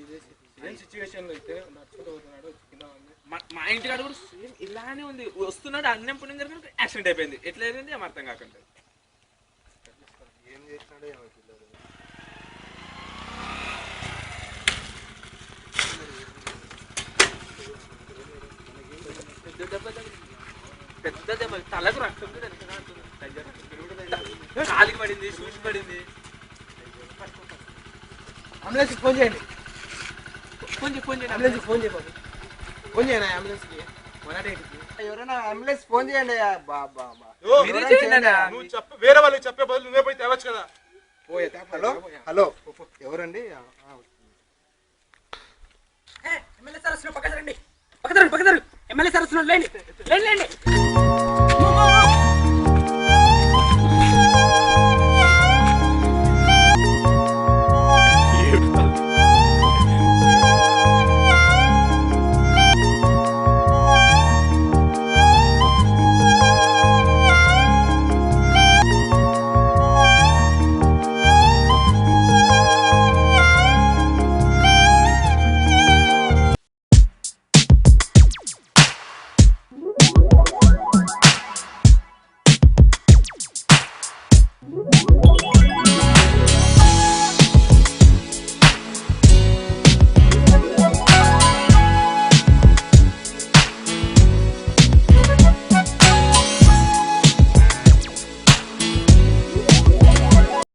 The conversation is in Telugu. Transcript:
సేమ్ సిచ్యువేషన్ లో అయితే నడుచుకుంటూ పోతున్నాడు కింద మా ఇంటి కాడ కూడా సేమ్ ఇలానే ఉంది. వస్తున్నాడు అన్నం పుణ్యం జరిగిన యాక్సిడెంట్ అయిపోయింది. ఎట్లా అయింది ఏం అర్థం కాకుండా. ఏం చేసినాడో ఏమో పిల్లలు. పెద్ద దెబ్బ తలకు రక్తం కాలికి పడింది, చూసి పడింది. అంబులెన్స్కి ఫోన్ చేయండి. ఫోన్ చేయండి అంబులెన్స్కి ఫోన్ చేయ బాబు. ఫోన్ చేయండి అంబులెన్స్కి 108కి. ఎవరైనా అంబులెన్స్ ఫోన్ చేయండి. నువ్వు చెప్ప వేరే వాళ్ళకి చెప్పే బదులు నువ్వే పోయి తేవచ్చు కదా. హలో హలో ఎవరండి? ఎమ్మెల్యే సార్ వస్తున్నాడు, పక్కన రండి. ఎమ్మెల్యే సార్ వస్తున్నాడు, లేండి.